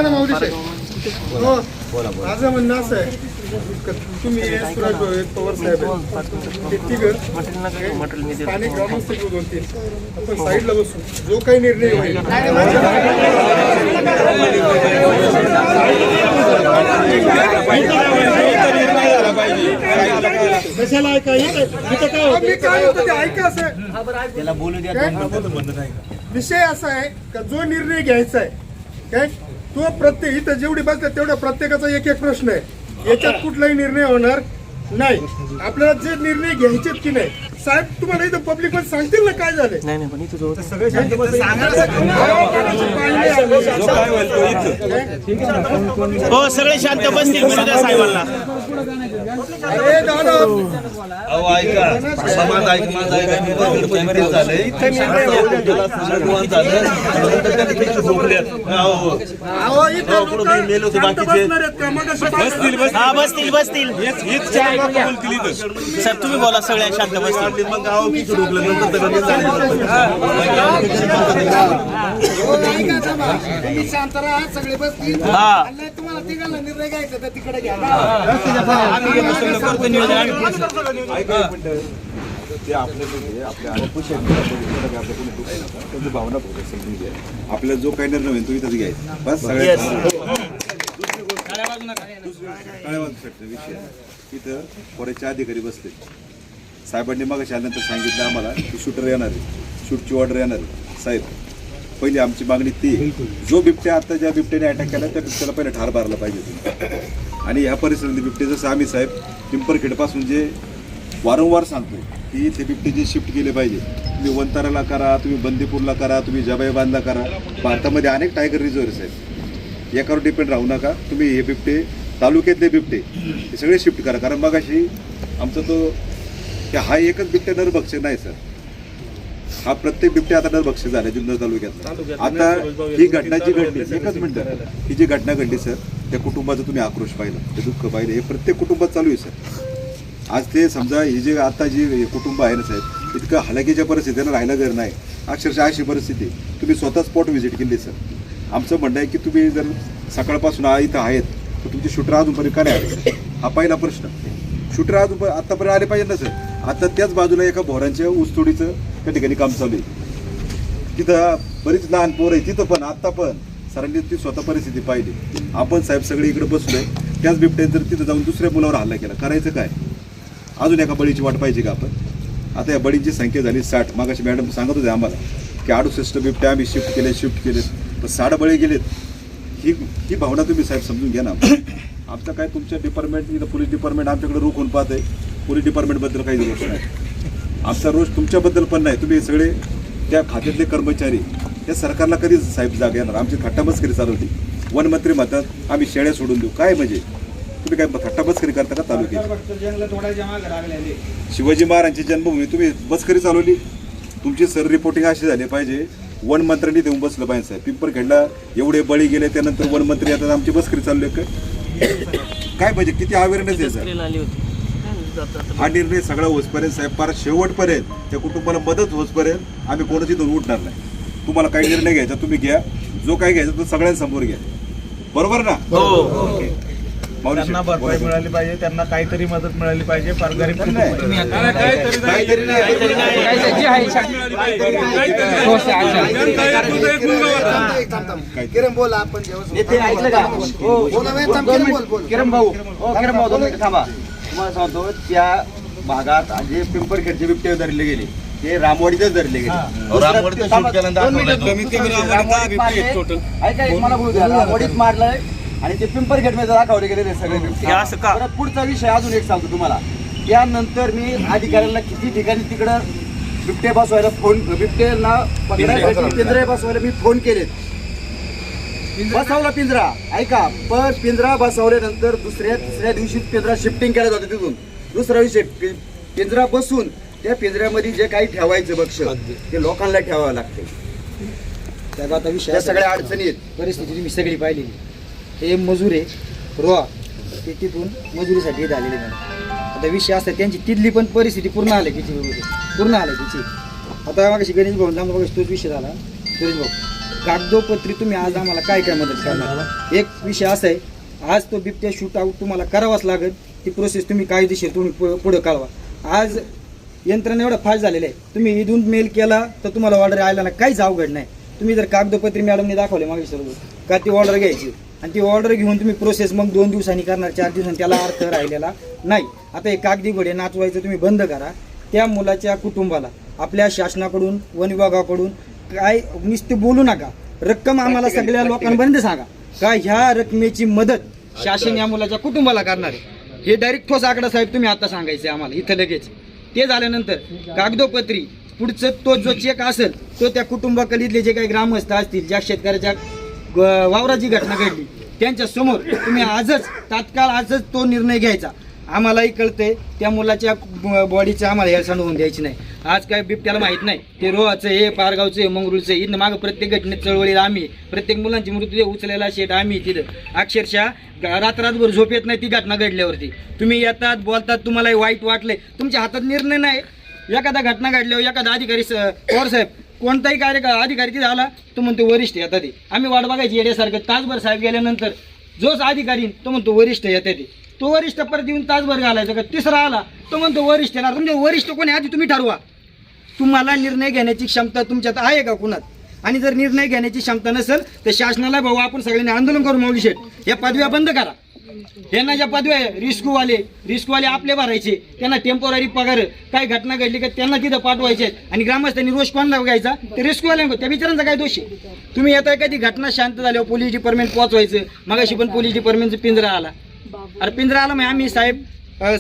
ना माऊलीचे हो माझं म्हणणं असं आहे तुम्ही सुराज भाऊ पवार साहेब हे तिघं स्थानिक ग्रामस्थ घेऊ 2-3 आपण साईडला बसू जो काही निर्णय होईल विषय असा आहे का जो निर्णय घ्यायचा आहे काय तो प्रत्येक इथं जेवढी बसतात तेवढ्या प्रत्येकाचा एक एक प्रश्न आहे याच्यात कुठलाही निर्णय होणार नाही आपल्याला जे निर्णय घ्यायचेत की नाही साहेब तुम्हाला इथं पब्लिक मध्ये सांगतील ना काय झाले नाही पण इथं सगळे हो सगळे शांत बसतील साहेबांना अरे दादा बसतील बसतील सर तुम्ही बोला सगळ्या शांत बसतील मग शांत राहा सगळे बसतील तुम्हाला तिघांना निर्णय घ्यायचा तर तिकडे घ्या भावना समजून घ्या आपल्याला जो काही निर्णय होईल तो इथं घ्यायचा बस सगळ्यात विषय इथं फॉरेस्टचे अधिकारी बसले साहेबांनी मग आल्यानंतर सांगितलं आम्हाला की शूटर येणार आहे शूटची ऑर्डर येणार आहे साहेब पहिली आमची मागणी ती जो बिबट्या आता ज्या बिबट्याने अटॅक केला त्या बिबट्याला पहिले ठार मारला पाहिजे आणि ह्या परिसरातले बिबटे जसं आम्ही साहेब पिंपरखेडपासून जे वारंवार सांगतो की ते बिबटे जे शिफ्ट केले पाहिजे तुम्ही वंताराला करा तुम्ही बंदीपूरला करा तुम्ही जबाईबांधला करा भारतामध्ये अनेक टायगर रिझर्व्स आहेत एकावर डिपेंड राहू नका तुम्ही हे बिबटे तालुक्यातले बिबटे हे सगळे शिफ्ट करा कारण मग अशी आमचा तो हा एकच बिबट्या नरभक्षक नाही सर हा प्रत्येक बिबट्या आता नरभक्षक झाला जुन्नर तालुक्यातला आता ही घटना जी घडली एकच मिनिटं ही जी घटना घडली सर त्या कुटुंबाचा तुम्ही आक्रोश पाहिलं ते दुःख पाहिलं हे प्रत्येक कुटुंबात चालू आहे सर आज ते समजा ही जे आता जी कुटुंब आहे ना साहेब इतकं हलाखीच्या परिस्थितीनं राहायला घर नाही अक्षरशः अशी परिस्थिती तुम्ही स्वतः स्पॉट व्हिजिट केली सर आमचं म्हणणं आहे की तुम्ही जर सकाळपासून इथं आहेत तर तुमचे शूटर अजूनपर्यंत काय आले हा पहिला प्रश्न शूटर अजून आत्तापर्यंत आले पाहिजे ना सर आता त्याच बाजूला एका भोरांच्या ऊसतोडीचं त्या ठिकाणी काम चालू आहे तिथं बरीच लहान पोरं आहे तिथं पण आत्ता पण सरांनी ती स्वतः परिस्थिती पाहिली आपण साहेब सगळे इकडे बसलोय त्याच बिबट्याने जर तिथं जाऊन दुसऱ्या मुलावर हल्ला केला करायचं काय अजून एका बळीची वाट पाहिजे का आपण आता या बळींची संख्या झाली 60 मागाशी मॅडम सांगत होते आम्हाला की 68 बिबट्या आम्ही शिफ्ट केले तर 60 बळी गेलेत ही भावना तुम्ही साहेब समजून घ्या ना आमचं काय तुमच्या डिपार्टमेंट इथं पोलीस डिपार्टमेंट आमच्याकडे रोखून पाहत आहे पोलीस डिपार्टमेंटबद्दल काही रोष नाही आमचा रोष तुमच्याबद्दल पण नाही तुम्ही सगळे त्या खात्यातले कर्मचारी त्या सरकारला कधी साहेब जागा येणार आमची थट्टामस्करी चालवली वनमंत्री म्हणतात आम्ही शेळ्या सोडून देऊ काय म्हणजे तुम्ही काय थट्टामस्करी करता का तालुक्यात शिवाजी महाराजांची जन्मभूमी तुम्ही बसकरी चालवली तुमची सर रिपोर्टिंग अशी झाली पाहिजे वनमंत्र्यांनी देऊन बसलं पाहिजे साहेब पिंपरखेडला एवढे बळी गेले त्यानंतर वनमंत्री आता आमची बसकरी चालू आहे काय पाहिजे किती अवेअरनेस आहे सर हा निर्णय सगळा होसपर्यंत साहेब फार शेवटपर्यंत त्या कुटुंबाला मदत होसपर्यंत आम्ही कोणाची इथून उठणार नाही तुम्हाला काही निर्णय घ्यायचा तुम्ही घ्या जो काही घ्यायचा तो सगळ्यांसमोर घ्या बरोबर ना त्यांना भरपाई मिळाली पाहिजे त्यांना काहीतरी मदत मिळाली पाहिजे फार गरीब किरण बोला आपण किरण भाऊ थांबा तुम्हाला सांगतो त्या भागात जे पिंपरखेडचे बिबटे धरले गेले ते रामवाडीतच धरले गेले रामवाडीत मारलंय आणि ते पिंपरखेड मध्ये दाखवले गेलेले सगळे बिबटे पुढचा विषय अजून एक सांगतो तुम्हाला त्यानंतर मी अधिकाऱ्यांना किती ठिकाणी तिकडं बिबटे बसवायला फोन बिबटेला पकडायसाठी पिंजरे बसवायला मी फोन केलेत बसवला पिंजरा ऐका पण पिंजरा बसवल्यानंतर तिसऱ्या दिवशी पिंजरा शिफ्टिंग केला जातो तिथून दुसरा विषय पिंजरा बसून त्या पिंजऱ्यामध्ये जे काही ठेवायचं बक्ष ते लोकांना ठेवावं लागते त्याचा आता विषय सगळ्या अडचणी आहेत परिस्थिती मी सगळी पाहिली हे मजूर आहे रोआ ते तिथून मजुरीसाठी झालेले नाही आता विषय असतात त्यांची तिथली पण परिस्थिती पूर्ण आली तिची आता मागाशी गणेश भाऊ तोच विषय झाला सुरेश भाऊ कागदोपत्री तुम्ही आज आम्हाला काय काय मदत करणार? एक विषय असा आहे, आज तो बिबट्या शूट आउट तुम्हाला करावाच लागेल. ती प्रोसेस तुम्ही कायदेशीर तुम्ही पुढे कळवा. आज यंत्रणा एवढं फास्ट झालेलं आहे, तुम्ही इथून मेल केला तर तुम्हाला ऑर्डर आयला ना काहीच अवघड नाही. तुम्ही जर कागदोपत्री मॅडमने दाखवले मागे सर्व का ती ऑर्डर घ्यायची आणि ती ऑर्डर घेऊन तुम्ही प्रोसेस मग 2 दिवसांनी करणार, 4 दिवसांनी, त्याला अर्थ राहिलेला नाही. आता हे कागदी घोडे नाचवायचं तुम्ही बंद करा. त्या मुलाच्या कुटुंबाला आपल्या शासनाकडून, वन विभागाकडून काय नुसते बोलू नका, रक्कम आम्हाला सगळ्या लोकांपर्यंत सांगा का ह्या रकमेची मदत शासन या मुलाच्या कुटुंबाला करणार आहे. हे डायरेक्ट ठोस आकडा साहेब तुम्ही आता सांगायचं आम्हाला इथं लगेच. ते झाल्यानंतर कागदोपत्री पुढचं तो जो चेक असेल तो त्या कुटुंबाकडीतले जे काही ग्रामस्थ असतील, ज्या शेतकऱ्याच्या वावराची घटना घडली त्यांच्या समोर तुम्ही तात्काळ आजच तो निर्णय घ्यायचा. आम्हालाही कळतंय त्या मुलाच्या बॉडीचं आम्हाला हेळसांड होऊन द्यायची नाही. आज काय बिबट्याला माहीत नाही, ते रोहाचं हे पारगावचं हे मंगरुळचं इथं मागं प्रत्येक घटनेत चळवळीला आम्ही, प्रत्येक मुलांची मृतदेह उचलायला शेट आम्ही तिथं अक्षरशः रात्रभर झोप येत नाही ती घटना घडल्यावरती. तुम्ही येतात बोलतात, तुम्हालाही वाईट वाटलंय, तुमच्या हातात निर्णय नाही. एखादा घटना घडल्यावर एखादा अधिकारी पवार साहेब कोणताही अधिकारी तिथे आला तो म्हणतो वरिष्ठ येतात ते, आम्ही वाट बघायची येण्यासारखं. तासभर साहेब गेल्यानंतर जोच अधिकारी तो म्हणतो वरिष्ठ येतात ते, तो वरिष्ठ परत येऊन तासभर घालायचा का, तिसरा आला तो म्हणतो वरिष्ठ येणार. तुमचे वरिष्ठ कोणी आधी तुम्ही ठरवा. तुम्हाला निर्णय घेण्याची क्षमता तुमच्यात आहे का कुणात? आणि जर निर्णय घेण्याची क्षमता नसेल तर शासनाला भाऊ आपण सगळ्यांनी आंदोलन करू. मौली शेठ या पदव्या बंद करा. त्यांना ज्या पदव्या रिस्कवाले आपले भरायचे, त्यांना टेम्पोररी पगार, काही घटना घडली का त्यांना तिथं पाठवायचे आणि ग्रामस्थांनी रोष कोणाला घ्यायचा ते रिस्कवाल्यांना. त्या विचारांचा काय दोष आहे? तुम्ही येता एखादी घटना शांत झाल्यावर पोलीस डिपार्टमेंट पोहोचवायचं. मगाशी पण पोलीस डिपार्टमेंटचा पिंजरा आला. अरे पिंजरा आला मग आम्ही साहेब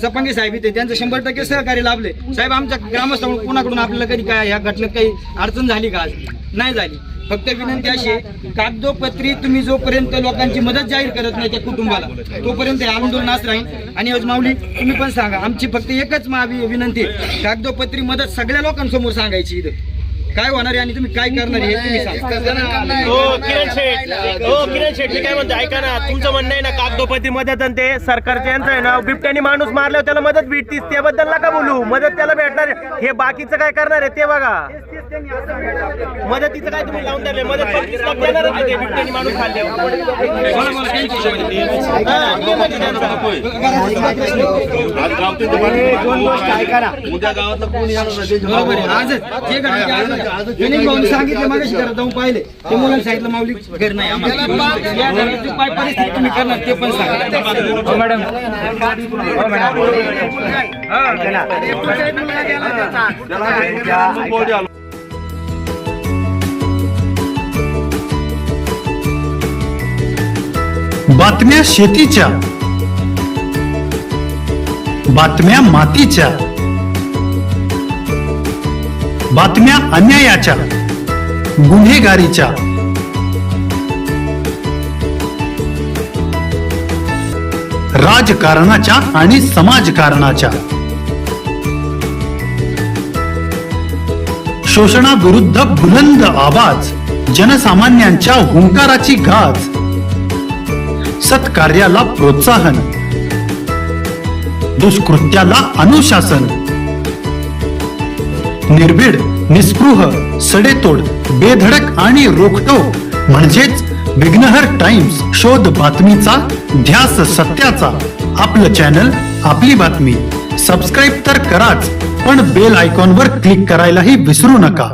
सपांगे साहेब इथे त्यांचं 100% सहकार्य लाभले. साहेब आमच्या ग्रामस्थांकडून कोणाकडून आपल्याला कधी काय ह्या घटनेत काही अडचण झाली का? आज नाही झाली. फक्त विनंती अशी आहे, कागदोपत्री तुम्ही जोपर्यंत लोकांची मदत जाहीर करत नाही त्या कुटुंबाला तोपर्यंत हे आंदोलन नाच राहील. आणि माऊली तुम्ही पण सांगा, आमची फक्त एकच विनंती आहे, कागदोपत्री मदत सगळ्या लोकांसमोर सांगायची. इथं काय होणार आहे आणि तुम्ही काय करणार आहे हे तुम्ही सांगा. हो किरण शेठ मी काय म्हणतो ऐका ना, तुमचं म्हणणं आहे ना कागदोपत्री मदत आणि ते सरकारचे यांचं आहे ना, बिबट्याने माणूस मारल्यावर त्याला मदत भेटतीस, त्याबद्दल नका बोलू. मदत त्याला भेटणार, हे बाकीचं काय करणार आहे ते बघा. मदतीचं काय तुम्ही लावून द्याल? मदत बिबट्याने माणूस खाल्ल्यावर सांगितलं मागाशी करा जाऊन पाहिले ते मुलांना सांगितलं माऊली घर नाही आम्हाला काय परिस्थिती तुम्ही करणार ते पण सांगा. मॅडम बातम्या शेतीच्या, बातम्या मातीच्या, बातम्या अन्यायाच्या, गुन्हेगारीच्या, राजकारणाच्या आणि समाजकारणाच्या, शोषणाविरुद्ध बुलंद आवाज, जनसामान्यांच्या हुंकाराची गाज, सत्कार्याला प्रोत्साहन, दुष्कृत्याला अनुशासन, निर्भीड, निस्पृह, सडेतोड, बेधडक आणि रोखटोक म्हणजेच विघ्नहर टाइम्स. शोध बातमीचा, ध्यास सत्याचा. आपलं चॅनल, आपली बातमी. सबस्क्राईब तर कराच, पण बेल आयकॉनवर क्लिक करायलाही विसरू नका.